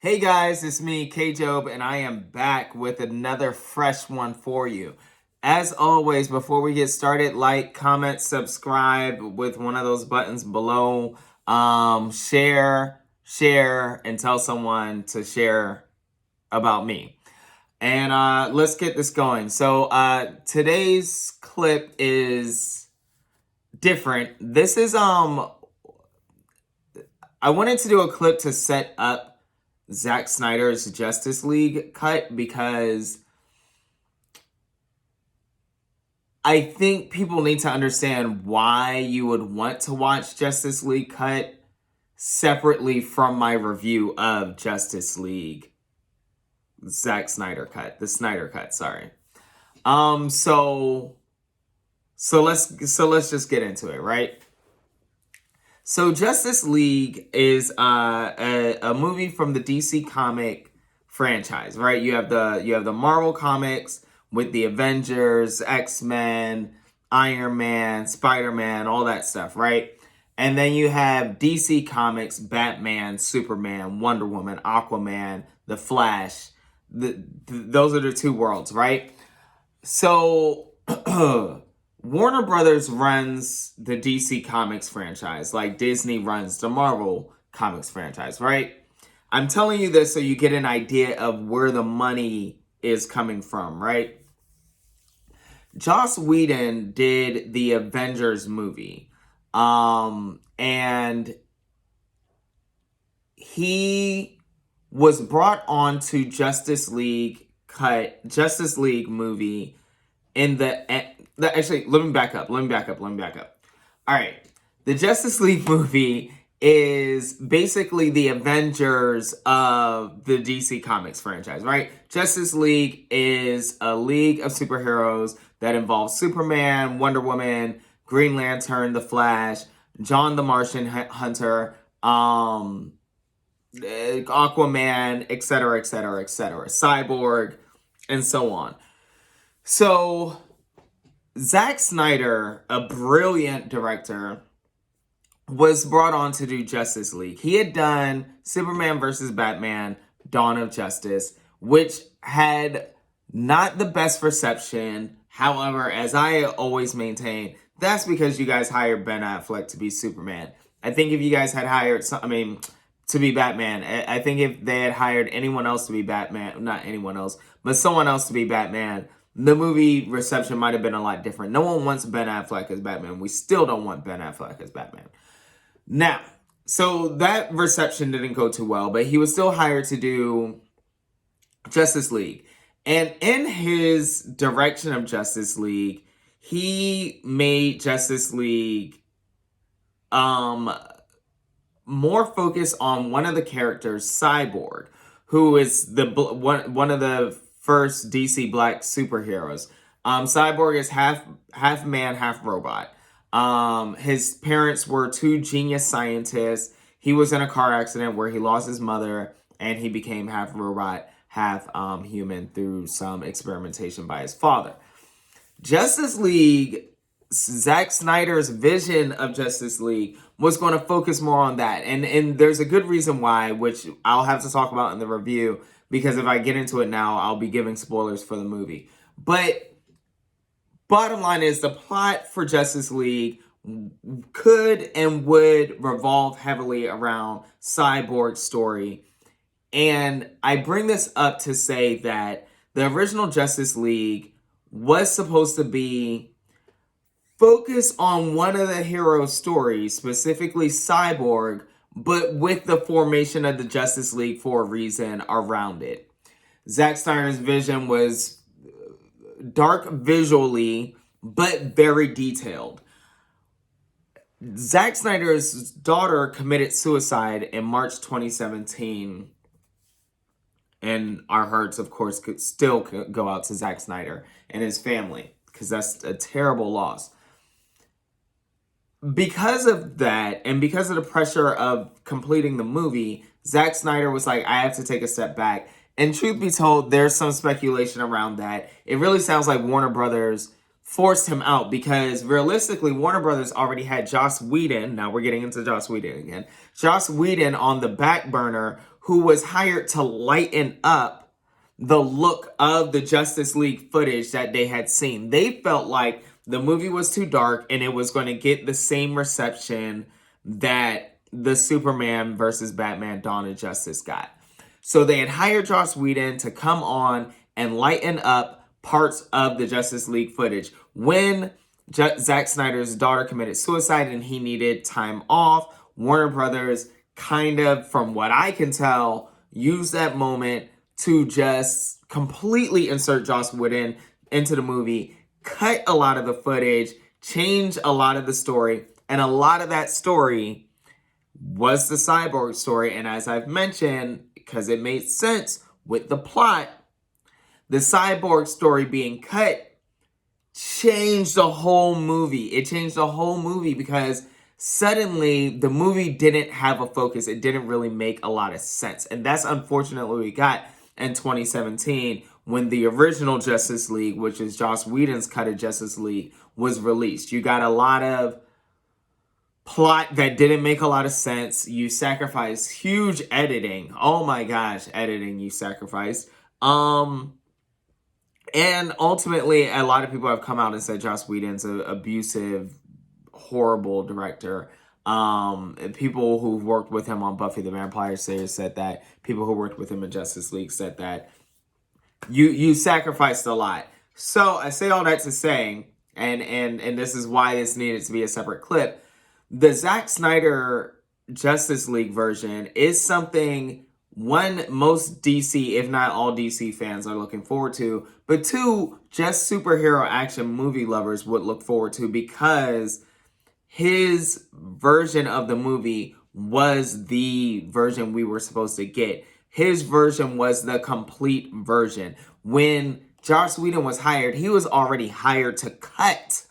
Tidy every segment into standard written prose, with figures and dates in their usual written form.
Hey guys, it's me, K-Job, and I am back with another fresh one for you. As always, before we get started, like, comment, subscribe with one of those buttons below. Share, and tell someone to share about me. And let's get this going. So today's clip is different. This is I wanted to do a clip to set up Zack Snyder's Justice League cut because I think people need to understand why you would want to watch Justice League cut separately from my review of Justice League Zack Snyder cut, the Snyder cut, sorry. So let's just get into it, right? So Justice League is a movie from the DC comic franchise, right? You have the Marvel comics with the Avengers, X-Men, Iron Man, Spider-Man, all that stuff, right? And then you have DC comics, Batman, Superman, Wonder Woman, Aquaman, The Flash. Those are the two worlds, right? So Warner Brothers runs the DC Comics franchise, like Disney runs the Marvel Comics franchise, right? I'm telling you this so you get an idea of where the money is coming from, right? Joss Whedon did the Avengers movie, and he was brought on to Justice League movie in actually, let me back up. All right. The Justice League movie is basically the Avengers of the DC Comics franchise, right? Justice League is a league of superheroes that involves Superman, Wonder Woman, Green Lantern, The Flash, John the Martian Hunter, Aquaman, etc., Cyborg, and so on. So Zack Snyder, a brilliant director, was brought on to do Justice League. He had done Superman vs. Batman, Dawn of Justice, which had not the best reception. However, as I always maintain, that's because you guys hired Ben Affleck to be Superman. I think if you guys had hired, to be Batman, I think if they had hired anyone else to be Batman, not anyone else, but someone else to be Batman, the movie reception might have been a lot different. No one wants Ben Affleck as Batman. We still don't want Ben Affleck as Batman. Now, so that reception didn't go too well, but he was still hired to do Justice League. And in his direction of Justice League, he made Justice League more focused on one of the characters, Cyborg, who is one of the first DC Black superheroes. Cyborg is half man, half robot. His parents were two genius scientists. He was in a car accident where he lost his mother, and he became half robot, half human through some experimentation by his father. Justice League, Zack Snyder's vision of Justice League was going to focus more on that. And there's a good reason why, which I'll have to talk about in the review, because if I get into it now, I'll be giving spoilers for the movie. But bottom line is, the plot for Justice League could and would revolve heavily around Cyborg's story. And I bring this up to say that the original Justice League was supposed to be focused on one of the heroes' stories, specifically Cyborg, but with the formation of the Justice League for a reason around it. Zack Snyder's vision was dark visually, but very detailed. Zack Snyder's daughter committed suicide in March 2017. And our hearts, of course, could still go out to Zack Snyder and his family, because that's a terrible loss. Because of that, and because of the pressure of completing the movie, Zack Snyder was like, I have to take a step back. And truth be told, there's some speculation around that. It really sounds like Warner Brothers forced him out, because realistically, Warner Brothers already had Joss Whedon. Now we're getting into Joss Whedon again. Joss Whedon on the back burner, who was hired to lighten up the look of the Justice League footage that they had seen. They felt like the movie was too dark and it was going to get the same reception that the Superman versus Batman Dawn of Justice got. So they had hired Joss Whedon to come on and lighten up parts of the Justice League footage. When Zack Snyder's daughter committed suicide and he needed time off, Warner Brothers kind of, from what I can tell, used that moment to just completely insert Joss Whedon into the movie, cut a lot of the footage, change a lot of the story, and a lot of that story was the Cyborg story. And as I've mentioned, because it made sense with the plot, the Cyborg story being cut changed the whole movie. It changed the whole movie because suddenly the movie didn't have a focus. It didn't really make a lot of sense. And that's unfortunately what we got in 2017 when the original Justice League, which is Joss Whedon's cut of Justice League, was released. You got a lot of plot that didn't make a lot of sense. You sacrificed huge editing. Oh my gosh, editing you sacrificed. And ultimately, a lot of people have come out and said Joss Whedon's an abusive, horrible director. People who've worked with him on Buffy the Vampire Slayer said that. People who worked with him in Justice League said that. You sacrificed a lot. So I say all that to say, and this is why this needed to be a separate clip. The Zack Snyder Justice League version is something, one, most DC, if not all DC fans are looking forward to, but two, just superhero action movie lovers would look forward to, because his version of the movie was the version we were supposed to get. His version was the complete version. When Joss Whedon was hired, he was already hired to cut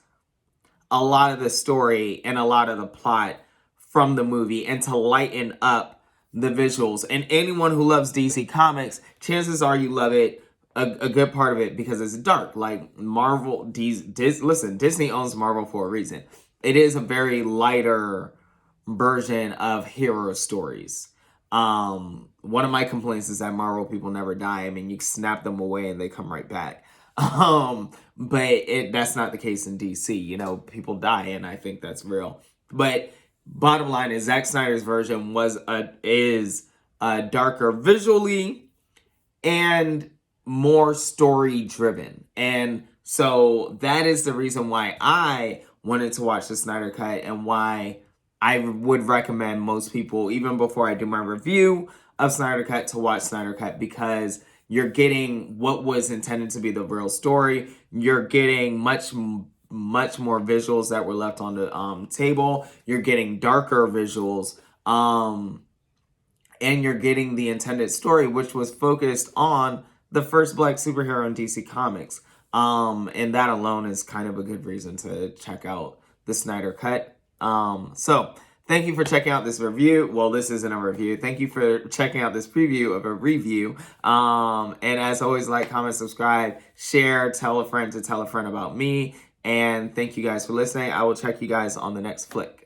a lot of the story and a lot of the plot from the movie and to lighten up the visuals. And anyone who loves DC Comics, chances are you love it, a good part of it, because it's dark. Like Marvel, listen, Disney owns Marvel for a reason. It is a very lighter version of hero stories. One of my complaints is that Marvel people never die. I mean, you snap them away and they come right back. But that's not the case in DC. You know, people die, and I think that's real. But bottom line is Zack Snyder's version is darker visually and more story driven. And so that is the reason why I wanted to watch the Snyder Cut, and why I would recommend most people, even before I do my review of Snyder Cut, to watch Snyder Cut, because you're getting what was intended to be the real story. You're getting much more visuals that were left on the table. You're getting darker visuals. And you're getting the intended story, which was focused on the first Black superhero in DC Comics. And that alone is kind of a good reason to check out the Snyder Cut. So thank you for checking out this review. Well, this isn't a review. Thank you for checking out this preview of a review. And as always, like, comment, subscribe, share, tell a friend to tell a friend about me. And thank you guys for listening. I will check you guys on the next flick.